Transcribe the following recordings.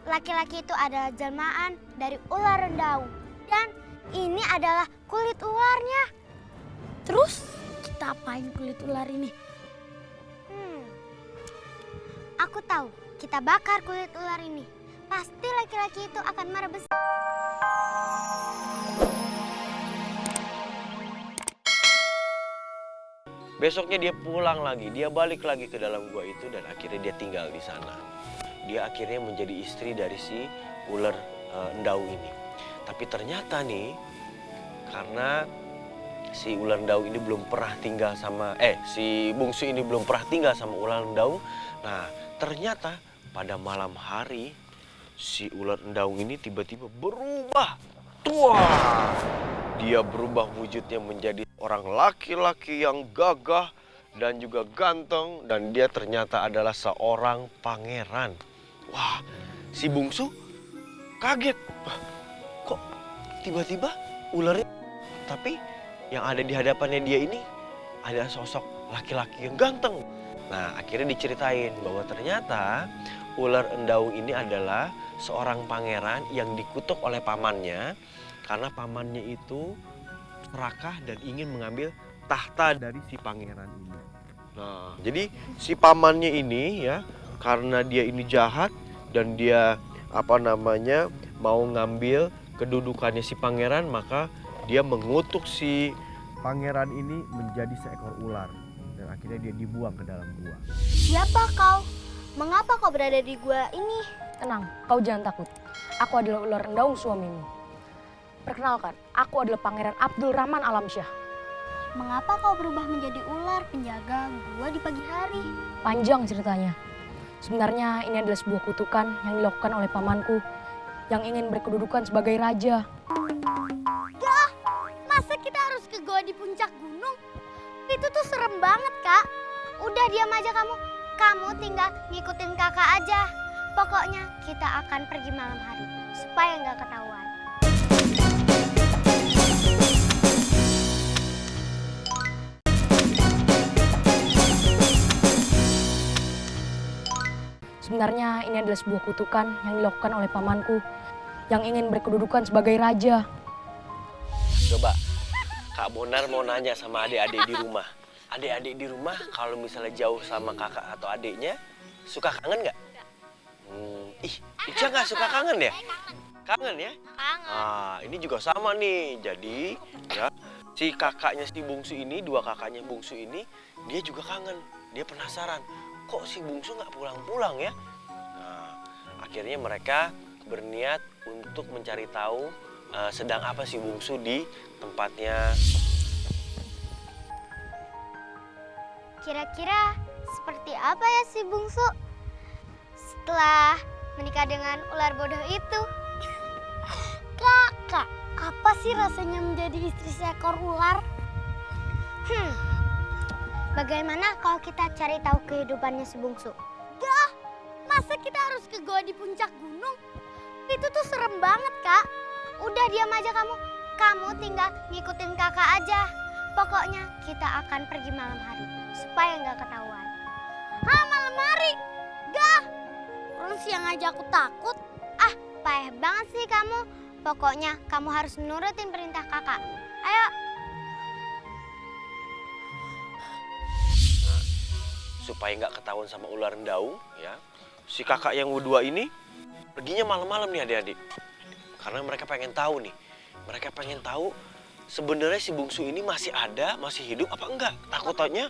laki-laki itu adalah jelmaan dari ular rendaung. Dan ini adalah kulit ularnya. Terus kita apain kulit ular ini? Aku tahu, kita bakar kulit ular ini. Pasti laki-laki itu akan marah besar. Besoknya dia pulang lagi, dia balik lagi ke dalam gua itu dan akhirnya dia tinggal di sana. Dia akhirnya menjadi istri dari si ular endaung ini. Tapi ternyata nih, karena si ular endaung ini belum pernah tinggal sama, si bungsu ini belum pernah tinggal sama ular endaung. Nah, ternyata pada malam hari si ular endaung ini tiba-tiba berubah. Wah, dia berubah wujudnya menjadi orang laki-laki yang gagah dan juga ganteng. Dan dia ternyata adalah seorang pangeran. Wah, si bungsu kaget. Wah, kok tiba-tiba ularnya? Tapi yang ada di hadapannya dia ini ada sosok laki-laki yang ganteng. Nah, akhirnya diceritain bahwa ternyata ular endaung ini adalah seorang pangeran yang dikutuk oleh pamannya karena pamannya itu serakah dan ingin mengambil tahta dari si pangeran ini. Nah, jadi si pamannya ini ya, karena dia ini jahat dan dia mau ngambil kedudukannya si pangeran, maka dia mengutuk si pangeran ini menjadi seekor ular dan akhirnya dia dibuang ke dalam gua. Siapa kau? Mengapa kau berada di gua ini? Tenang, kau jangan takut. Aku adalah ular endaung suamimu. Perkenalkan, aku adalah Pangeran Abdul Rahman Alamsyah. Mengapa kau berubah menjadi ular penjaga gua di pagi hari? Panjang ceritanya. Sebenarnya ini adalah sebuah kutukan yang dilakukan oleh pamanku yang ingin berkedudukan sebagai raja. Gah, masa kita harus ke gua di puncak gunung? Itu tuh serem banget, Kak. Udah diam aja kamu. Kamu tinggal ngikutin kakak aja. Pokoknya kita akan pergi malam hari supaya nggak ketahuan. Sebenarnya ini adalah sebuah kutukan yang dilakukan oleh pamanku yang ingin berkedudukan sebagai raja. Coba, Kak Bonar mau nanya sama adik-adik di rumah. Adik-adik di rumah kalau misalnya jauh sama kakak atau adiknya, suka kangen nggak? Ica nggak suka kangen ya? Kangen ya? Kangen. Ah, ini juga sama nih. Jadi, ya, si kakaknya si bungsu ini, dua kakaknya bungsu ini, dia juga kangen. Dia penasaran, kok si bungsu nggak pulang-pulang ya? Nah, akhirnya mereka berniat untuk mencari tahu sedang apa si bungsu di tempatnya. Kira-kira seperti apa ya si bungsu setelah menikah dengan ular bodoh itu? Kakak, apa sih rasanya menjadi istri seekor ular? Bagaimana kalau kita cari tahu kehidupannya si bungsu? Gah, masa kita harus ke gua di puncak gunung? Itu tuh serem banget, Kak. Udah diam aja kamu. Kamu tinggal ngikutin kakak aja. Pokoknya kita akan pergi malam hari supaya nggak ketahuan. Malam hari? Gah, orang siang aja aku takut. Payah banget sih kamu. Pokoknya kamu harus nurutin perintah kakak. Ayo. Supaya nggak ketahuan sama ular endaung, ya. Si kakak yang kedua ini perginya malam-malam nih adik-adik. Karena mereka pengen tahu nih. Mereka pengen tahu sebenarnya si bungsu ini masih ada, masih hidup apa enggak. Takutnya,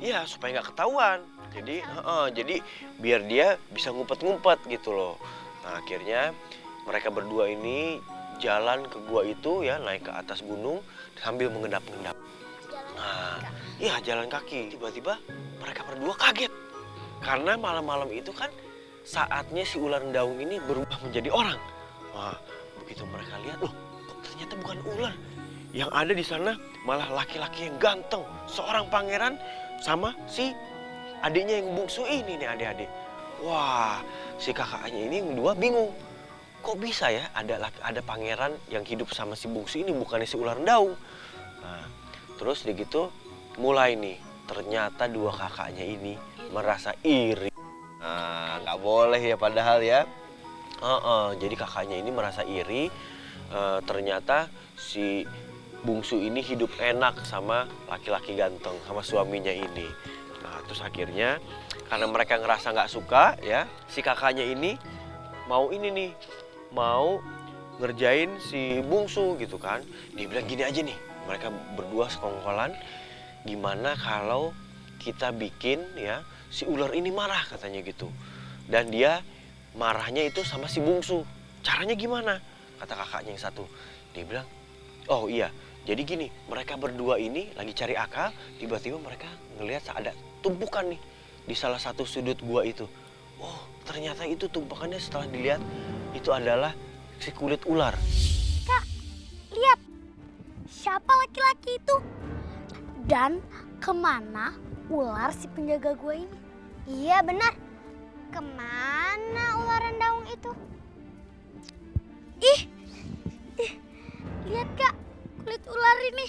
iya supaya nggak ketahuan. Jadi biar dia bisa ngumpet-ngumpet gitu loh. Nah akhirnya mereka berdua ini jalan ke gua itu ya, naik ke atas gunung sambil mengendap-endap. Nah, iya jalan kaki. Tiba-tiba mereka berdua kaget. Karena malam-malam itu kan saatnya si ular endaung ini berubah menjadi orang. Wah, begitu mereka lihat, loh, kok ternyata bukan ular. Yang ada di sana malah laki-laki yang ganteng, seorang pangeran sama si adiknya yang bungsu ini nih adik-adik. Wah, si kakaknya ini yang dua bingung. Kok bisa ya ada pangeran yang hidup sama si bungsu ini bukannya si ular endaung. Nah, terus begitu mulai nih, ternyata dua kakaknya ini merasa iri. Nah, nggak boleh ya padahal ya. Jadi kakaknya ini merasa iri, ternyata si bungsu ini hidup enak sama laki-laki ganteng, sama suaminya ini. Nah, terus akhirnya karena mereka ngerasa nggak suka ya, si kakaknya ini mau ini nih, mau ngerjain si bungsu gitu kan. Dia bilang gini aja nih, mereka berdua sekongkolan, gimana kalau kita bikin ya si ular ini marah katanya gitu. Dan dia marahnya itu sama si bungsu. Caranya gimana? Kata kakaknya yang satu. Dia bilang, oh iya, jadi gini, mereka berdua ini lagi cari akal, tiba-tiba mereka ngelihat ada tumpukan nih di salah satu sudut gua itu. Oh, ternyata itu tumpukannya setelah dilihat itu adalah si kulit ular. Kak, lihat. Siapa laki-laki itu? Dan kemana ular si penjaga gua ini? Iya benar. Kemana ular rendaung itu? Ih, lihat Kak, kulit ular ini.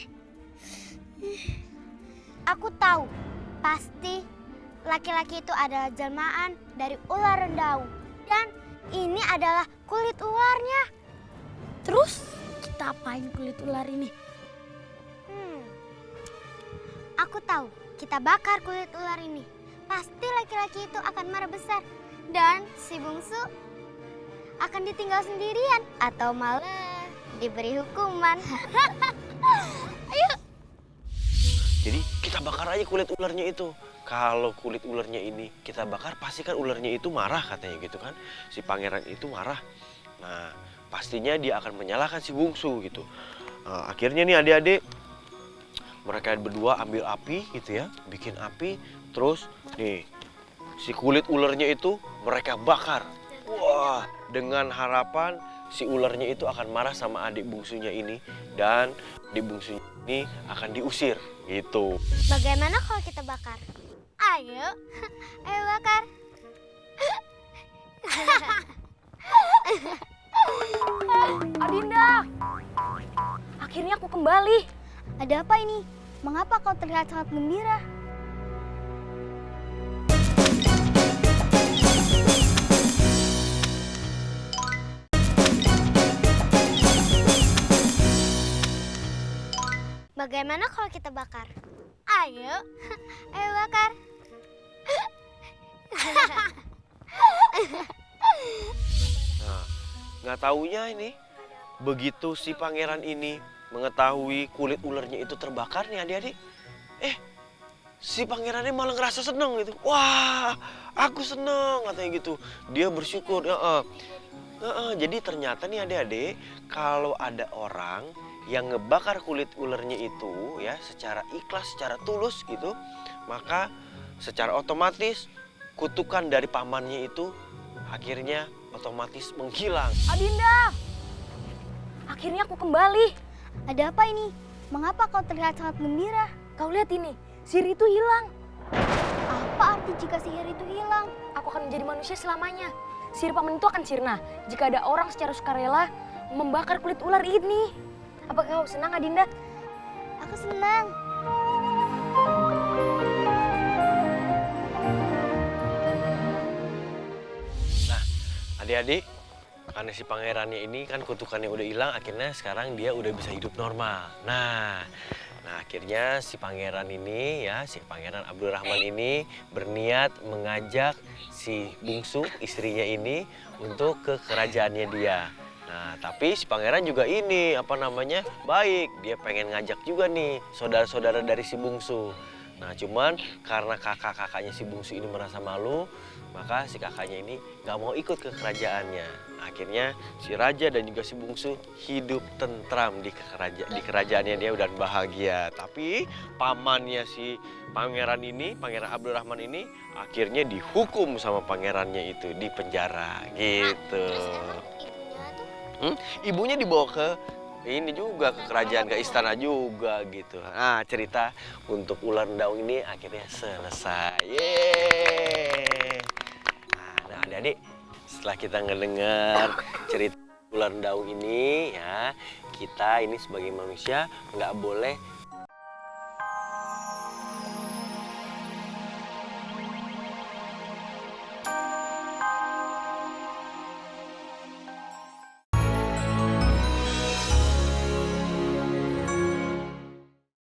Aku tahu, pasti laki-laki itu adalah jelmaan dari ular rendaung. Dan ini adalah kulit ularnya. Terus kita apain kulit ular ini? Aku tahu, kita bakar kulit ular ini. Pasti laki-laki itu akan marah besar. Dan si bungsu akan ditinggal sendirian. Atau malah diberi hukuman. Ayo. Jadi kita bakar aja kulit ularnya itu. Kalau kulit ularnya ini kita bakar, pasti kan ularnya itu marah katanya gitu kan. Si pangeran itu marah. Nah, pastinya dia akan menyalahkan si bungsu gitu. Akhirnya nih adik-adik, mereka berdua ambil api gitu ya, bikin api, terus nih si kulit ularnya itu mereka bakar. Wah, dengan harapan si ularnya itu akan marah sama adik bungsunya ini dan adik bungsunya ini akan diusir gitu. Bagaimana kalau kita bakar? Ayo, ayo bakar. Adinda, akhirnya aku kembali. Ada apa ini? Mengapa kau terlihat sangat gembira? Bagaimana kalau kita bakar? Ayo, ayo bakar. Nah, nggak taunya ini, begitu si pangeran ini mengetahui kulit ularnya itu terbakar nih adik-adik, si pangerannya malah ngerasa seneng gitu. Wah, aku seneng katanya gitu. Dia bersyukur. Jadi ternyata nih adik-adik, kalau ada orang yang ngebakar kulit ularnya itu ya secara ikhlas, secara tulus gitu, maka secara otomatis kutukan dari pamannya itu akhirnya otomatis menghilang. Adinda, akhirnya aku kembali. Ada apa ini? Mengapa kau terlihat sangat gembira? Kau lihat ini, sihir itu hilang. Apa arti jika sihir itu hilang? Aku akan menjadi manusia selamanya. Sihir paman itu akan sirna jika ada orang secara sukarela membakar kulit ular ini. Apakah kau senang, Adinda? Aku senang. Nah, adik-adik, karena si pangerannya ini kan kutukannya udah hilang, akhirnya sekarang dia udah bisa hidup normal. Nah akhirnya si pangeran ini ya, si pangeran Abdurrahman ini berniat mengajak si bungsu istrinya ini untuk ke kerajaannya dia. Nah, tapi si pangeran juga ini baik, dia pengen ngajak juga nih saudara-saudara dari si bungsu. Nah, cuman karena kakak-kakaknya si bungsu ini merasa malu, maka si kakaknya ini gak mau ikut ke kerajaannya. Nah, akhirnya si raja dan juga si bungsu hidup tentram di kerajaannya dia dan bahagia. Tapi pamannya si pangeran ini, pangeran Abdurrahman ini akhirnya dihukum sama pangerannya itu, di penjara gitu. Ibunya dibawa ke ini juga, ke kerajaan, ke istana juga gitu. Nah, cerita untuk ular rendaung ini akhirnya selesai. Yeay. Nah, adik-adik, setelah kita ngedengar cerita ular rendaung ini ya, kita ini sebagai manusia nggak boleh